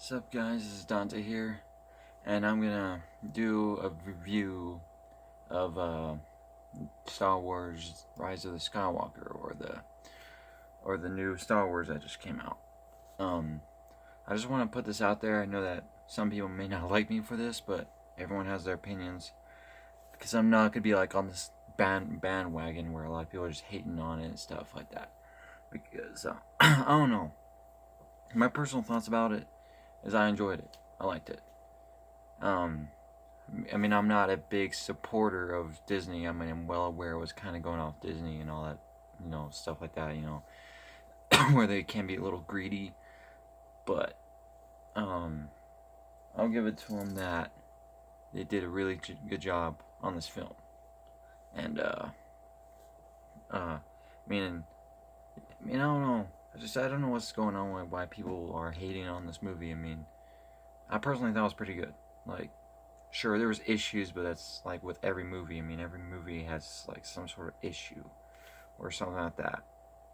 What's up, guys? This is Dante here, and I'm gonna do a review of Star Wars: Rise of the Skywalker, or the new Star Wars that just came out. Um, I just want to put this out there. I know that some people may not like me for this, but everyone has their opinions. Because I'm not gonna be like on this bandwagon where a lot of people are just hating on it and stuff like that. Because I don't know. My personal thoughts about it is I enjoyed it. I liked it. Um, I mean, I'm not a big supporter of Disney. I mean, I'm well aware it was kind of going off Disney and all that, stuff like that, where they can be a little greedy. But um, I'll give it to them that they did a really good job on this film. And meaning, I don't know. I don't know what's going on with why people are hating on this movie. I mean, I personally thought it was pretty good. Like, sure, there was issues, but that's like with every movie. I mean, every movie has like some sort of issue or something like that.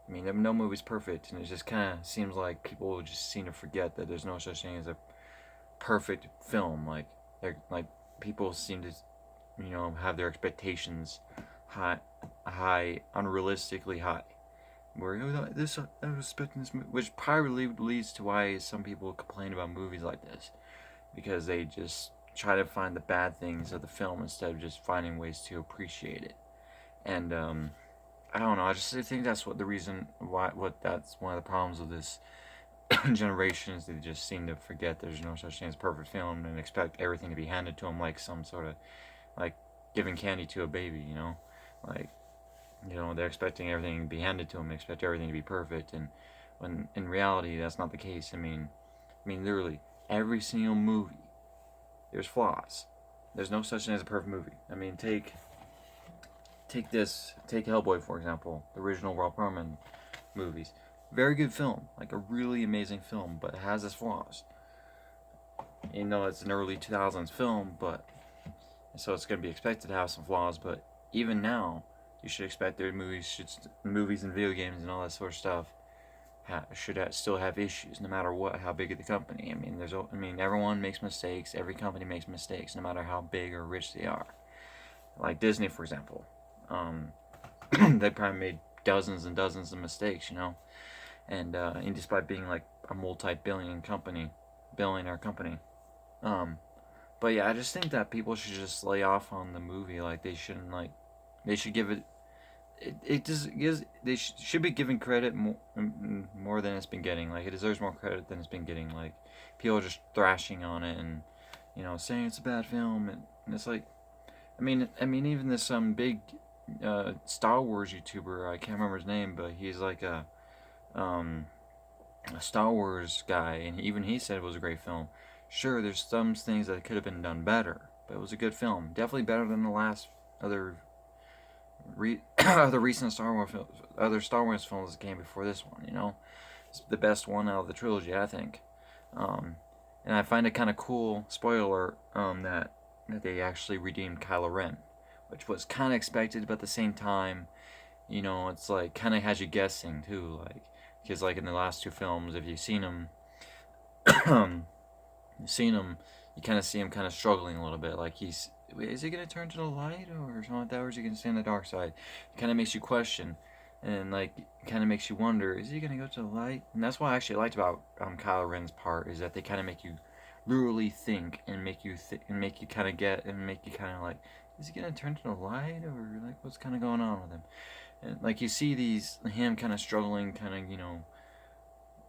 I mean, no movie's perfect, and it just kind of seems like people just seem to forget that there's no such thing as a perfect film. Like people seem to, have their expectations high, unrealistically high. Where this I was expecting this movie, which probably leads to why some people complain about movies like this, because they just try to find the bad things of the film instead of just finding ways to appreciate it. And I don't know. I just think that's what the reason why what that's one of the problems of this generation is they just seem to forget there's no such thing as perfect film and expect everything to be handed to them like some sort of like giving candy to a baby. Like they're expecting everything to be handed to them, they expect everything to be perfect, and when in reality that's not the case. I mean literally every single movie there's flaws. There's no such thing as a perfect movie. I mean, take Hellboy for example, the original Rob Perlman movies. Very good film, like a really amazing film, but it has its flaws. It's an early 2000s film, but so it's going to be expected to have some flaws. But even now, you should expect their movies and video games and all that sort of stuff still have issues, no matter how big of the company. Everyone makes mistakes. Every company makes mistakes, no matter how big or rich they are. Like Disney, for example, um, they probably made dozens and dozens of mistakes, and despite being like a billionaire company. Um, but yeah, I just think that people should just lay off on the movie. Like they shouldn't like they should give it it just gives they should be given credit more than it's been getting. Like it deserves more credit than it's been getting. Like people are just thrashing on it and saying it's a bad film, and it's like even this big Star Wars YouTuber, I can't remember his name, but he's like um, a Star Wars guy, and even he said it was a great film. Sure, there's some things that could have been done better, but it was a good film. Definitely better than the last other recent other Star Wars films that came before this one. It's the best one out of the trilogy, I think. Um, and I find it kind of cool. Spoiler, that they actually redeemed Kylo Ren, which was kind of expected, but at the same time, it's like kind of has you guessing too. Like because like in the last two films, if you've seen them, you've seen him, you kind of see him kind of struggling a little bit. Like is he gonna turn to the light or something like that, or is he gonna stay on the dark side? It kind of makes you question, and like kind of makes you wonder, is he gonna go to the light? And that's what I actually liked about Kylo Ren's part is that they kind of make you literally think and make you kind of get and make you kind of like, is he gonna turn to the light or like what's kind of going on with him? And like you see him kind of struggling, kind of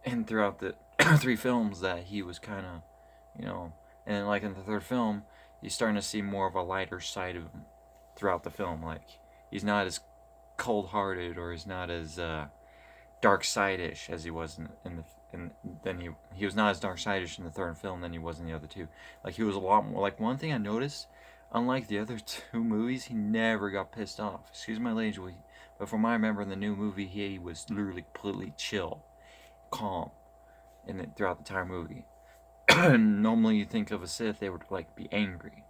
and throughout the three films that he was kind of you know, and like in the third film, you're starting to see more of a lighter side of him throughout the film. Like he's not as cold-hearted or he's not as dark side-ish as he was in the in then he was not as dark side-ish in the third film than he was in the other two. Like he was a lot more. Like one thing I noticed, unlike the other two movies, he never got pissed off. Excuse my language, but from what I remember in the new movie, he was literally completely chill, calm, throughout the entire movie. Normally you think of a Sith, they would like be angry.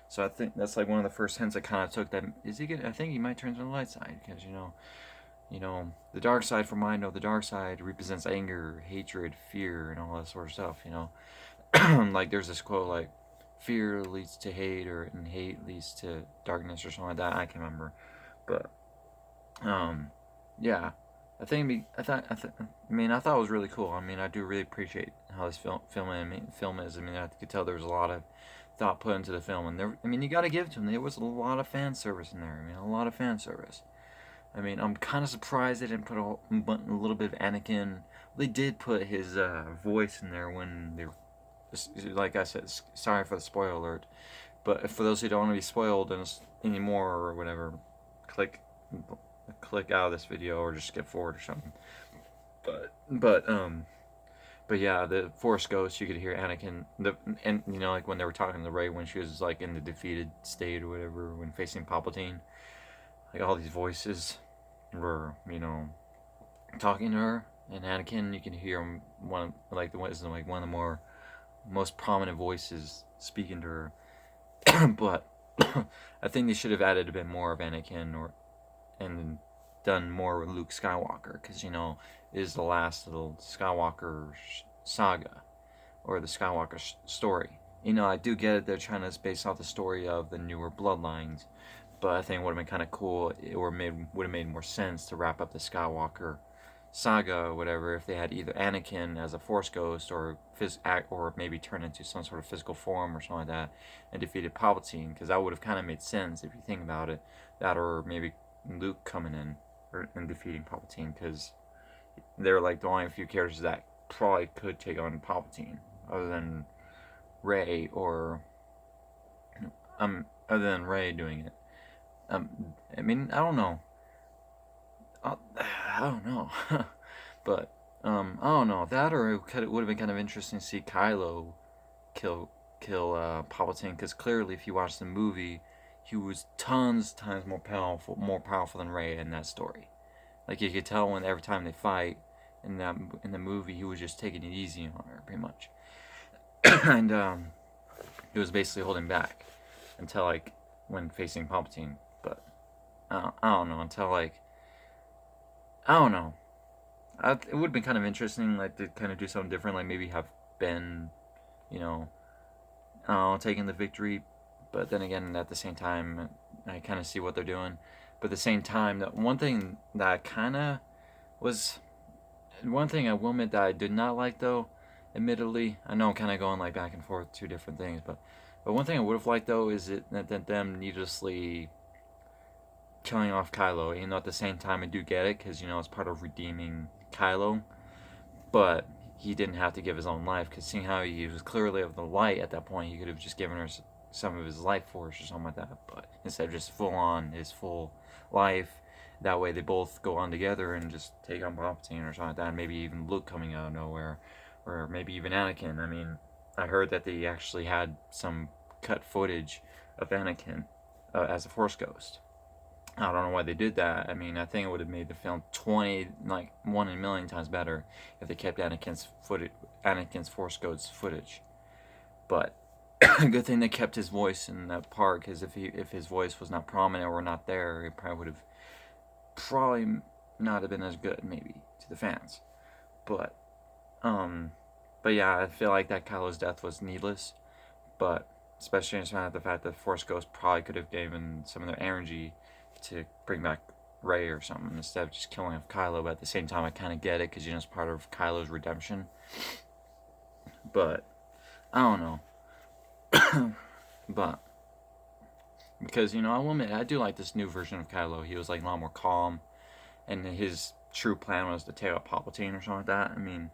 So I think that's like one of the first hints I kind of took that is he gonna? I think he might turn to the light side because you know, the dark side, from what I know, the dark side represents anger, hatred, fear, and all that sort of stuff, you know. Like, there's this quote, like, fear leads to hate, or and hate leads to darkness, or something like that. I can't remember. But, yeah. I thought it was really cool. I mean, I do really appreciate how this film is. I mean, I could tell there was a lot of thought put into the film, and there. I mean, you got to give it to them. There was a lot of fan service in there. I mean, a lot of fan service. I mean, I'm kind of surprised they didn't put a little bit of Anakin. They did put his voice in there when they were, like I said, sorry for the spoiler alert, but for those who don't want to be spoiled anymore or whatever, click click out of this video or just skip forward or something. But yeah, the Force Ghost, you could hear Anakin, and you know, like when they were talking to Rey when she was like in the defeated state or whatever, when facing Palpatine, like all these voices were, you know, talking to her, and Anakin, you can hear him one like the one of the more most prominent voices speaking to her. But I think they should have added a bit more of Anakin, or and done more with Luke Skywalker, because you know it is the last little Skywalker saga, or the Skywalker story. You know, I do get it. They're trying to base off the story of the newer bloodlines, but I think it would have been kind of cool, or would have made more sense to wrap up the Skywalker saga or whatever if they had either Anakin as a Force ghost, or or maybe turn into some sort of physical form or something like that, and defeated Palpatine, because that would have kind of made sense if you think about it. That, or maybe Luke coming in and defeating Palpatine, because they're like the only few characters that probably could take on Palpatine, other than Rey, or other than Rey doing it. I mean, I don't know. I don't know. But I don't know, that, or it would have been kind of interesting to see Kylo kill Palpatine, because clearly, if you watch the movie, he was times more powerful than Rey in that story. Like, you could tell when every time they fight in the movie, he was just taking it easy on her, pretty much, and he was basically holding back until, like, when facing Palpatine. But I don't know, until, like, I don't know. It would have been kind of interesting, like, to kind of do something different, like maybe have Ben, you know, taking the victory. But then again, at the same time, I kind of see what they're doing. But at the same time, that one thing that kind of was, one thing I will admit that I did not like, though, admittedly, I know I'm kind of going like back and forth, two different things, but one thing I would have liked, though, is that them needlessly killing off Kylo. You know, at the same time, I do get it, because, you know, it's part of redeeming Kylo, but he didn't have to give his own life, because seeing how he was clearly of the light at that point, he could have just given her some of his life force or something like that, but instead of just full on his full life, that way they both go on together and just take on Palpatine or something like that, and maybe even Luke coming out of nowhere, or maybe even Anakin. I mean, I heard that they actually had some cut footage of Anakin as a Force ghost. I don't know why they did that. I mean, I think it would have made the film 20, like 1 in a million times better if they kept Anakin's Force Ghost footage. But good thing they kept his voice in that part, because if his voice was not prominent or not there, it probably not have been as good, maybe, to the fans. But but yeah, I feel like that Kylo's death was needless. But especially in spite of the fact that Force Ghost probably could have given some of their energy to bring back Rey or something, instead of just killing off Kylo. But at the same time, I kind of get it, because, you know, it's part of Kylo's redemption. But I don't know. But because, you know, I will admit, I do like this new version of Kylo. He was like a lot more calm, and his true plan was to take out Palpatine or something like that. I mean,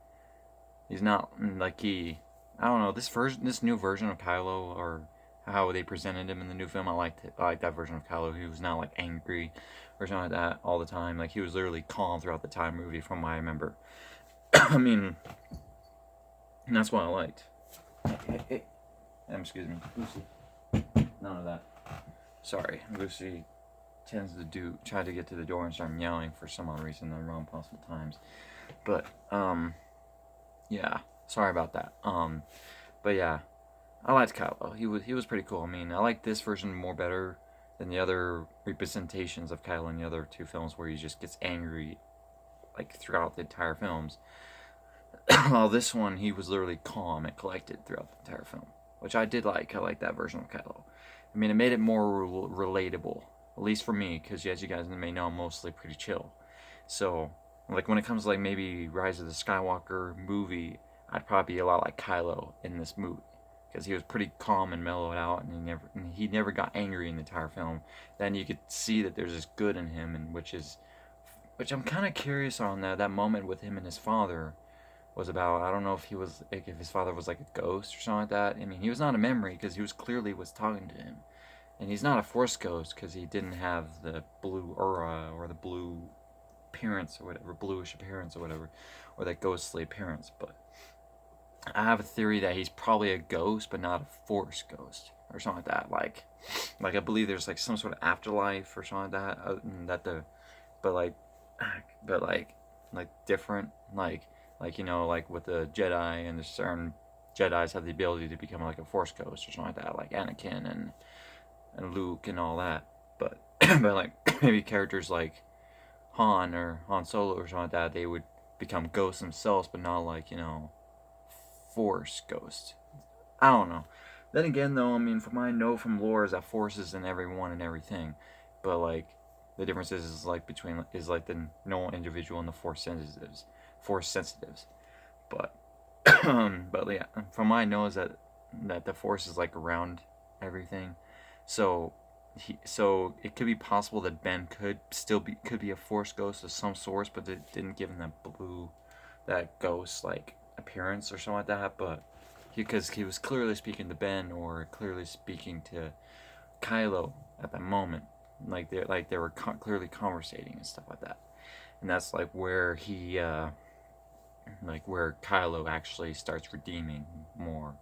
he's not like I don't know, this new version of Kylo, or how they presented him in the new film. I liked it. I like that version of Kylo. He was not like angry or something like that all the time. Like, he was literally calm throughout the time movie, from what I remember. I mean, and that's what I liked. Hey. Excuse me, Lucy. None of that. Sorry, Lucy tends to try to get to the door and start yelling for some odd reason in the wrong possible times. But yeah, sorry about that. But yeah, I liked Kylo. He was pretty cool. I mean, I like this version better than the other representations of Kylo in the other two films, where he just gets angry like throughout the entire films. While this one, he was literally calm and collected throughout the entire film, which I did like. I like that version of Kylo. I mean, it made it more relatable, at least for me, because as you guys may know, I'm mostly pretty chill. So, like when it comes to like maybe Rise of the Skywalker movie, I'd probably be a lot like Kylo in this movie, because he was pretty calm and mellowed out, and he never got angry in the entire film. Then you could see that there's this good in him, and which I'm kind of curious on that moment with him and his father was about. I don't know if he was like, if his father was like a ghost or something like that. I mean, he was not a memory because he was clearly was talking to him, and he's not a force ghost because he didn't have the blue aura or the blue appearance or whatever, bluish appearance or whatever, or that ghostly appearance. But I have a theory that he's probably a ghost, but not a force ghost or something like that. Like I believe there's like some sort of afterlife or something like that. That the, but like, but like different like like with the Jedi, and the certain Jedi's have the ability to become like a Force ghost or something like that, like Anakin and Luke and all that. But but like maybe characters like Han or Han Solo or something like that, they would become ghosts themselves, but not like Force ghosts. I don't know. Then again, though, I mean, from what I know from lore is that Force is in everyone and everything, but like the difference is like between is like the normal individual and the Force sensitives. But but yeah, from what I know is that the Force is like around everything, so so it could be possible that Ben could be a Force ghost of some source, but it didn't give him that ghost like appearance or something like that. But because he was clearly speaking to Ben or clearly speaking to Kylo at that moment, like they were clearly conversating and stuff like that, and that's like where he like where Kylo actually starts redeeming more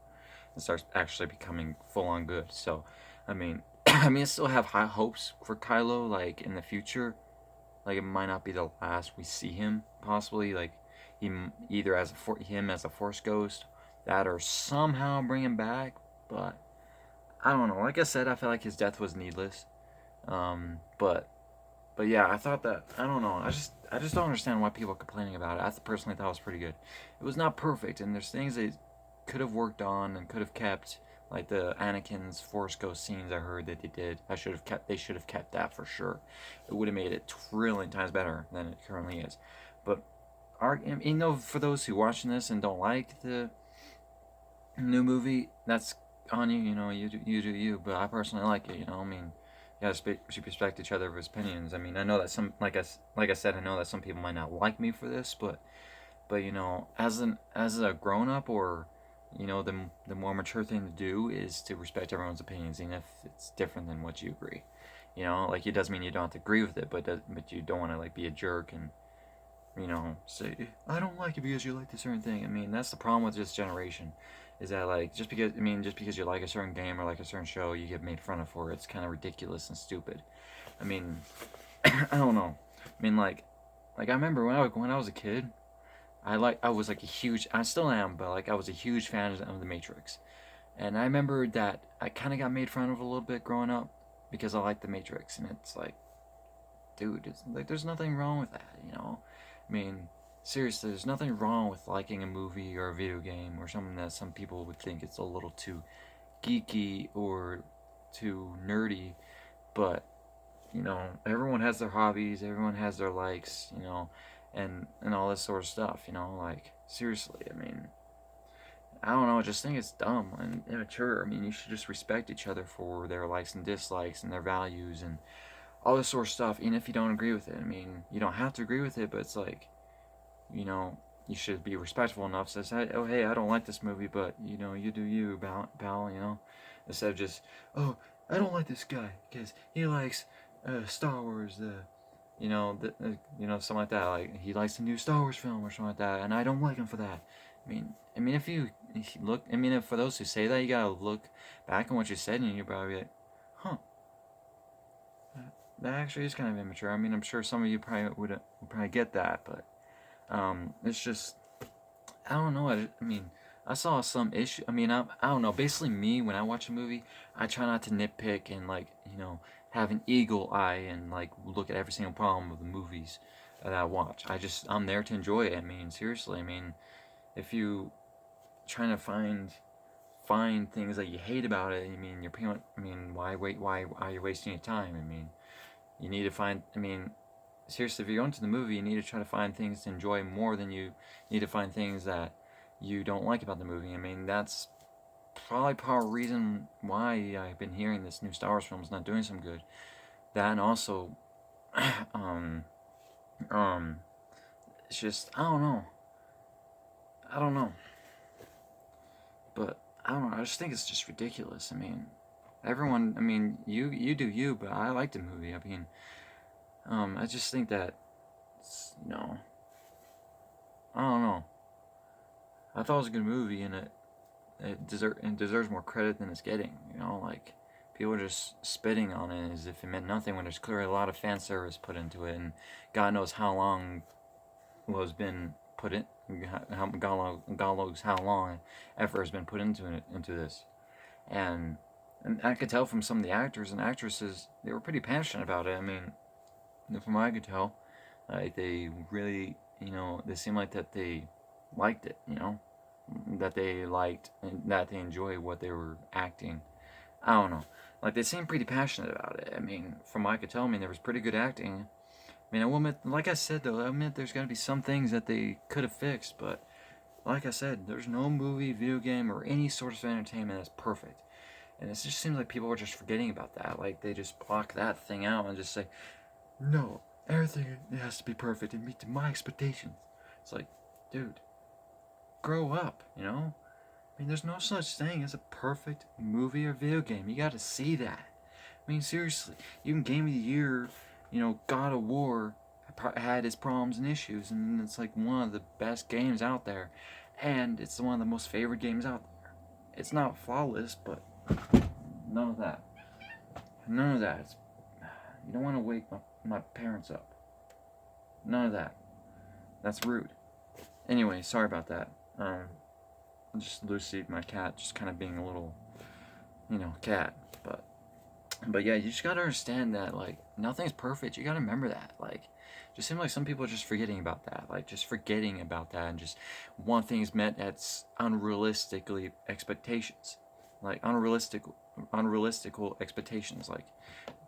and starts actually becoming full on good. So, I mean, I mean, I still have high hopes for Kylo. Like in the future, like it might not be the last we see him. Possibly, like he either as him as a Force ghost, that or somehow bring him back. But I don't know. Like I said, I felt like his death was needless. But yeah, I thought that I don't know. I just don't understand why people are complaining about it. I personally thought it was pretty good. It was not perfect, and there's things they could have worked on and could have kept, like the Anakin's Force Ghost scenes. I heard that they did. I should have kept. They should have kept that for sure. It would have made it trillion times better than it currently is. But for those who watching this and don't like the new movie, that's on you. You do you. But I personally like it. I mean, you gotta respect each other's opinions. I mean, I know that some, like I said, I know that some people might not like me for this, but as a grown up, or the more mature thing to do is to respect everyone's opinions, even if it's different than what you agree. Like it doesn't mean you don't have to agree with it, but you don't want to like be a jerk and say I don't like it because you like this certain thing. I mean, that's the problem with this generation, is that like just because you like a certain game or like a certain show, you get made fun of for it. It's kind of ridiculous and stupid. I mean, I don't know. I mean, like I remember when I was a kid, I was like a huge, I still am, but like I was a huge fan of the Matrix, and I remember that I kind of got made fun of a little bit growing up because I liked the Matrix, and it's like, dude, it's like there's nothing wrong with that. I mean, seriously, there's nothing wrong with liking a movie or a video game or something that some people would think it's a little too geeky or too nerdy, but everyone has their hobbies, everyone has their likes, and all this sort of stuff, like seriously, I mean, I don't know, I just think it's dumb and immature. I mean, you should just respect each other for their likes and dislikes and their values and all this sort of stuff, even if you don't agree with it. I mean, you don't have to agree with it, but it's like, you should be respectful enough to say, oh, hey, I don't like this movie, but, you do you, pal, instead of just, oh, I don't like this guy because he likes Star Wars, something like that. Like, he likes the new Star Wars film or something like that, and I don't like him for that. I mean, if you look, if for those who say that, you gotta look back on what you said, and you're probably like, huh, that actually is kind of immature. I mean, I'm sure some of you probably would probably get that, but it's just, I don't know. I mean, I saw some issue. I mean, I don't know. Basically, me when I watch a movie, I try not to nitpick and like have an eagle eye and like look at every single problem of the movies that I watch. I'm there to enjoy it. I mean, seriously. I mean, if you trying to find things that you hate about it, I mean, you're pretty much, I mean, why are you wasting your time? I mean, you need to find. I mean, seriously, if you're going to the movie, you need to try to find things to enjoy more than you need to find things that you don't like about the movie. I mean, that's probably part of the reason why I've been hearing this new Star Wars film is not doing some good. That and also, um, um, it's just I don't know, but I don't know. I just think it's just ridiculous. I mean, everyone. I mean, you do you, but I like the movie. I mean, I just think that I don't know. I thought it was a good movie, and it deserves more credit than it's getting. You know, like people are just spitting on it as if it meant nothing when there's clearly a lot of fan service put into it, and God knows how long was been put in. God knows how long effort has been put into this, and I could tell from some of the actors and actresses they were pretty passionate about it. I mean, from what I could tell, like they really, they seemed like that they liked it. That they liked and that they enjoyed what they were acting. I don't know. Like they seemed pretty passionate about it. I mean, from what I could tell, I mean there was pretty good acting. I mean, I will admit, like I said though, I admit there's got to be some things that they could have fixed, but like I said, there's no movie, video game, or any sort of entertainment that's perfect. And it just seems like people are just forgetting about that. Like they just block that thing out and just say, no, everything has to be perfect and meet my expectations. It's like, dude, grow up, I mean, there's no such thing as a perfect movie or video game. You gotta see that. I mean, seriously, even Game of the Year, God of War had its problems and issues, and it's like one of the best games out there, and it's one of the most favorite games out there. It's not flawless, but none of that. None of that. You don't want to wake my parents up. None of that. That's rude. Anyway, sorry about that. Just Lucy, my cat, just kind of being a little, cat. But yeah, you just gotta understand that like nothing's perfect. You gotta remember that. Like, just seems like some people are just forgetting about that. Like, just forgetting about that and just want things met at unrealistically expectations, like unrealistical expectations. Like,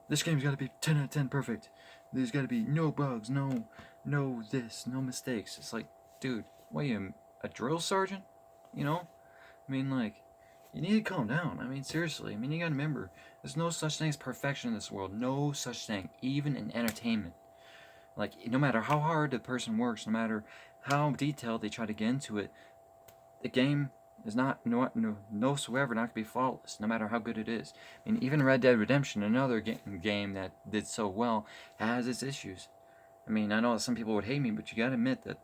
this game's gotta be 10 out of 10 perfect. There's gotta be no bugs, no this, no mistakes. It's like, dude, what are you, a drill sergeant? I mean, like, you need to calm down. I mean, seriously. I mean, you gotta remember, there's no such thing as perfection in this world. No such thing, even in entertainment. Like, no matter how hard the person works, no matter how detailed they try to get into it, the game is not no soever not gonna be flawless, no matter how good it is. I mean, even Red Dead Redemption, another game that did so well, has its issues. I mean, I know that some people would hate me, but you gotta admit that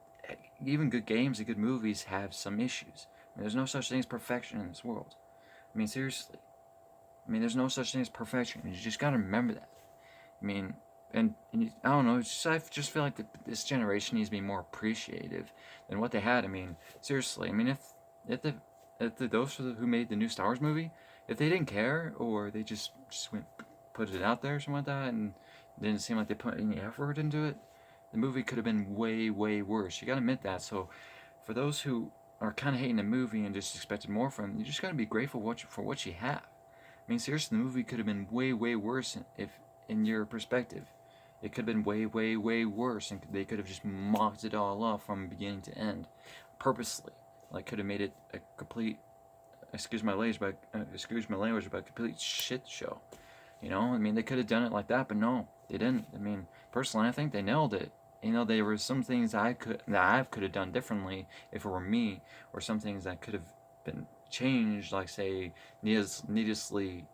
even good games and good movies have some issues. I mean, there's no such thing as perfection in this world. I mean, seriously. I mean, there's no such thing as perfection. You just gotta remember that. I mean, I don't know. I just feel like this generation needs to be more appreciative than what they had. I mean, seriously. I mean, if those who made the new Star Wars movie, if they didn't care or they just went put it out there or something like that, and it didn't seem like they put any effort into it, the movie could have been way worse. You gotta admit that. So, for those who are kind of hating the movie and just expected more from it, you just gotta be grateful for what you have. I mean, seriously, the movie could have been way worse if, in your perspective. It could have been way worse, and they could have just mocked it all off from beginning to end, purposely. Like, could have made it a complete, excuse my language, but a complete shit show. I mean, they could have done it like that, but no, they didn't. I mean, personally, I think they nailed it. There were some things I could have done differently if it were me, or some things that could have been changed, like say needlessly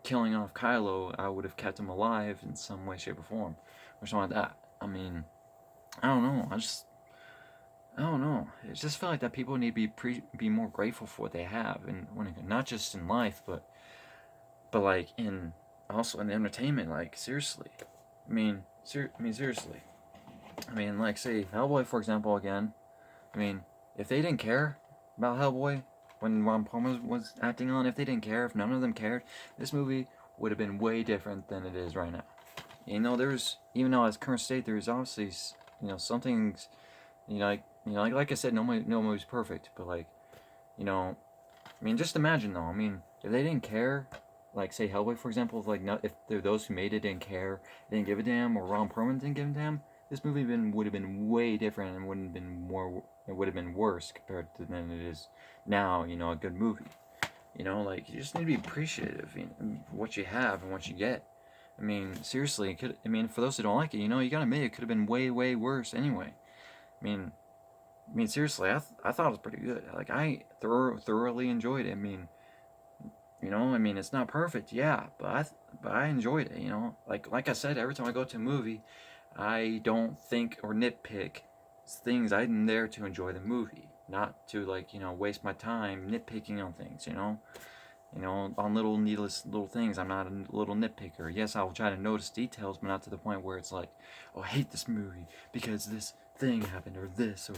killing off Kylo. I would have kept him alive in some way, shape, or form, or something like that. I mean, I don't know. I don't know. It just felt like that people need to be more grateful for what they have, and not just in life, but like also in entertainment. Like, seriously. I mean, seriously. I mean, like, say, Hellboy, for example, again. I mean, if they didn't care about Hellboy when Ron Palmer was acting on, if they didn't care, if none of them cared, this movie would have been way different than it is right now. You know, there's, even though as current state, there's obviously, some things, like I said, no movie's perfect, but like, you know, I mean, just imagine though. I mean, if they didn't care, like say Hellboy for example, if those who made it didn't care, didn't give a damn, or Ron Perlman didn't give a damn, this movie would have been way different and wouldn't have been more. It would have been worse compared to than it is now. You know, a good movie. You know, like you just need to be appreciative of what you have and what you get. I mean, seriously, for those who don't like it, you gotta admit it could have been way, way worse anyway. I mean, seriously, I thought it was pretty good. Like, I thoroughly enjoyed it. It's not perfect, yeah, but I enjoyed it. Like I said, every time I go to a movie, I don't think or nitpick things. I'm there to enjoy the movie, not to waste my time nitpicking on things. On little needless little things. I'm not a little nitpicker. Yes, I'll try to notice details, but not to the point where it's like, oh, I hate this movie because this thing happened, or this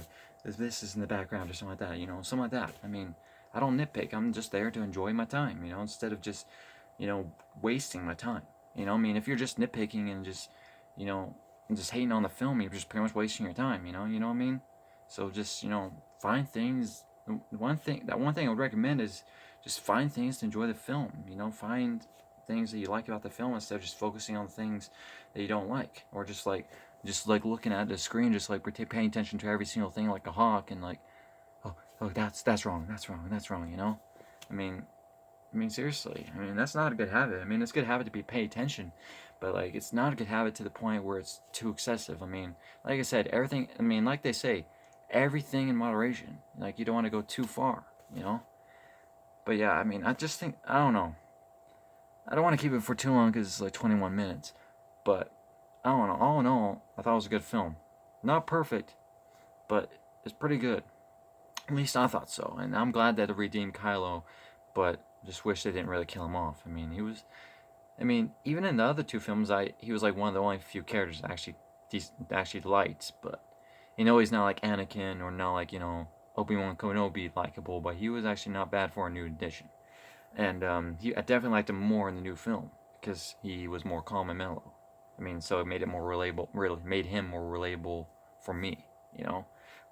is in the background, or something like that. Something like that. I don't nitpick. I'm just there to enjoy my time. Instead of just, wasting my time. If you're just nitpicking and just, just hating on the film, you're just pretty much wasting your time. You know what I mean? So just, find things. One thing I would recommend is just find things to enjoy the film. Find things that you like about the film instead of just focusing on things that you don't like, or just like looking at the screen, just like paying attention to every single thing like a hawk, and like, oh, that's wrong, that's wrong, that's wrong. Seriously. That's not a good habit. It's a good habit to be pay attention, but like it's not a good habit to the point where it's too excessive. Like I said, everything. Like they say, everything in moderation. Like you don't want to go too far. But yeah, I just think, I don't know. I don't want to keep it for too long because it's like 21 minutes. But I don't know. All in all, I thought it was a good film. Not perfect, but it's pretty good. At least I thought so. And I'm glad that it redeemed Kylo, but just wish they didn't really kill him off. He was. Even in the other two films, he was like one of the only few characters I actually liked. But he's not like Anakin, or not like Obi-Wan Kenobi likable, but he was actually not bad for a new edition. And I definitely liked him more in the new film because he was more calm and mellow. So it made it more relatable. Really made him more relatable for me.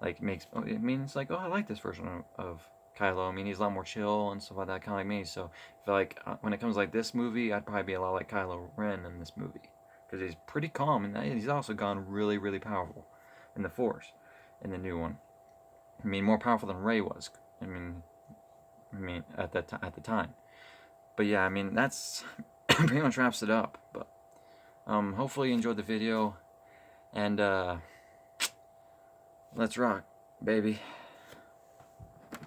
It's like, oh, I like this version of Kylo. He's a lot more chill and stuff like that, kind of like me. So I feel like when it comes like this movie, I'd probably be a lot like Kylo Ren in this movie because he's pretty calm, and he's also gone really, really powerful in the Force in the new one. More powerful than Rey was. At the time. But yeah, that's pretty much wraps it up. But hopefully you enjoyed the video, and let's rock, baby.